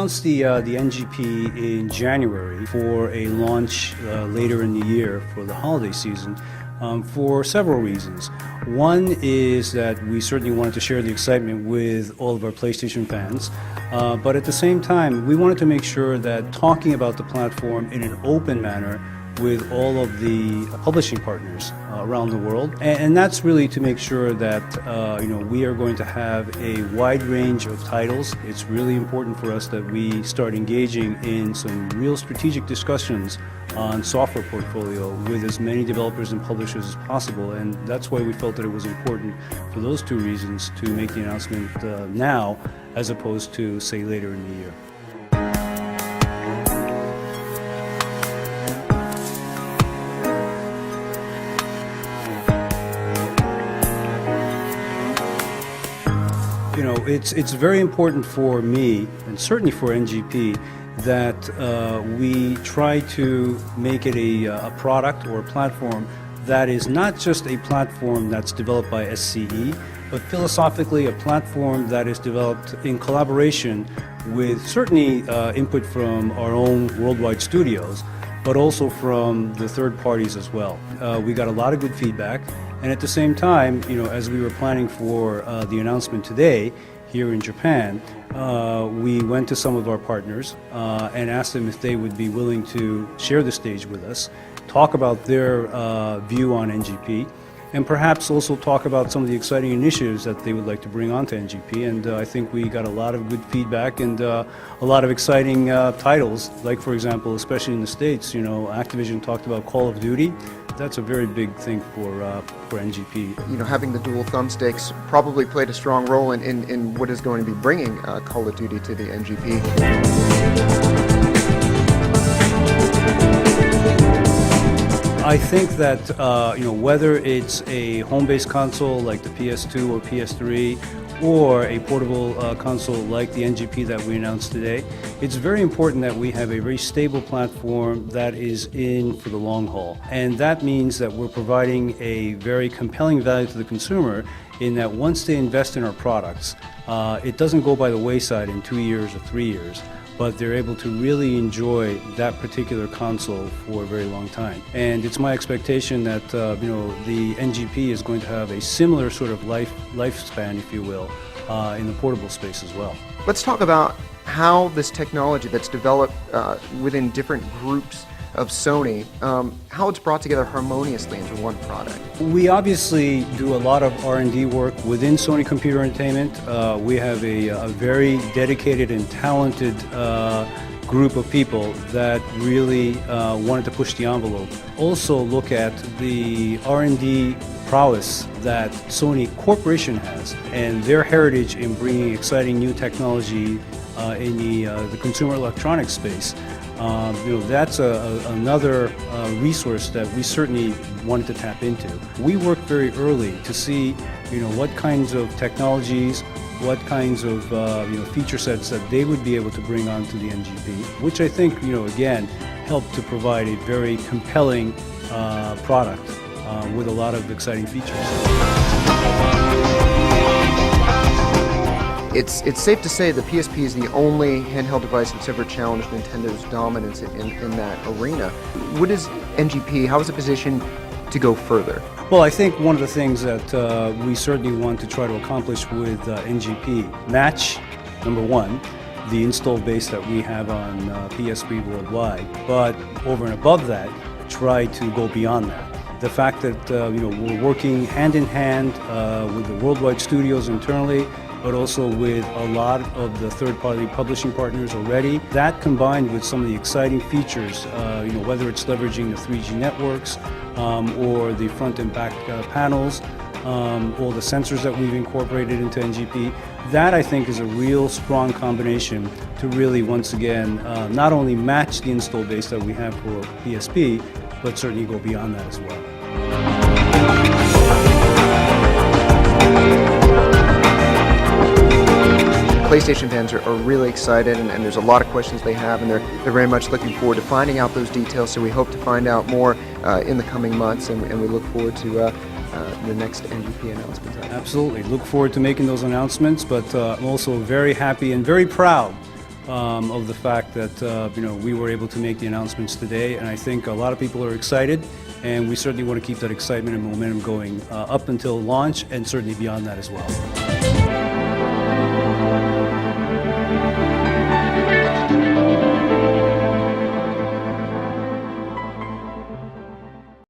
announced the NGP in January for a launch later in the year for the holiday season for several reasons. One is that we certainly wanted to share the excitement with all of our PlayStation fans, but at the same time, we wanted to make sure that talking about the platform in an open manner with all of the publishing partners around the world, and that's really to make sure that we are going to have a wide range of titles. It's really important for us that we start engaging in some real strategic discussions on software portfolio with as many developers and publishers as possible, and that's why we felt that it was important for those two reasons to make the announcement now as opposed to, say, later in the year. It's very important for me, and certainly for NGP, that we try to make it a product or a platform that is not just a platform that's developed by SCE, but philosophically a platform that is developed in collaboration with certainly input from our own worldwide studios, but also from the third parties as well. We got a lot of good feedback, and at the same time, as we were planning for the announcement today here in Japan, we went to some of our partners and asked them if they would be willing to share the stage with us, talk about their view on NGP, and perhaps also talk about some of the exciting initiatives that they would like to bring onto NGP. And I think we got a lot of good feedback and a lot of exciting titles, like, for example, especially in the States, Activision talked about Call of Duty. That's a very big thing for NGP. Having the dual thumbsticks probably played a strong role in what is going to be bringing Call of Duty to the NGP. I think that whether it's a home-based console like the PS2 or PS3, or a portable console like the NGP that we announced today, it's very important that we have a very stable platform that is in for the long haul. And that means that we're providing a very compelling value to the consumer in that once they invest in our products, it doesn't go by the wayside in 2 years or 3 years, but they're able to really enjoy that particular console for a very long time. And it's my expectation that the NGP is going to have a similar sort of lifespan, if you will, in the portable space as well. Let's talk about how this technology that's developed within different groups of Sony, how it's brought together harmoniously into one product. We obviously do a lot of R&D work within Sony Computer Entertainment. We have a very dedicated and talented group of people that really wanted to push the envelope. Also look at the R&D prowess that Sony Corporation has and their heritage in bringing exciting new technology in the consumer electronics space. That's another resource that we certainly wanted to tap into. We worked very early to see, what kinds of technologies, what kinds of feature sets that they would be able to bring onto the NGP, which I think, again, helped to provide a very compelling product with a lot of exciting features. It's safe to say the PSP is the only handheld device that's ever challenged Nintendo's dominance in that arena. What is NGP? How is it positioned to go further? Well, I think one of the things that we certainly want to try to accomplish with NGP, match, number one, the installed base that we have on PSP worldwide, but over and above that, try to go beyond that. The fact that we're working hand in hand with the worldwide studios internally, but also with a lot of the third-party publishing partners already. That combined with some of the exciting features, whether it's leveraging the 3G networks or the front and back panels, all the sensors that we've incorporated into NGP, that I think is a real strong combination to really, once again, not only match the install base that we have for PSP, but certainly go beyond that as well. PlayStation fans are really excited, and there's a lot of questions they have, and they're very much looking forward to finding out those details, so we hope to find out more in the coming months, and we look forward to the next NGP announcements. Absolutely. Look forward to making those announcements, but I'm also very happy and very proud of the fact that we were able to make the announcements today, and I think a lot of people are excited, and we certainly want to keep that excitement and momentum going up until launch, and certainly beyond that as well.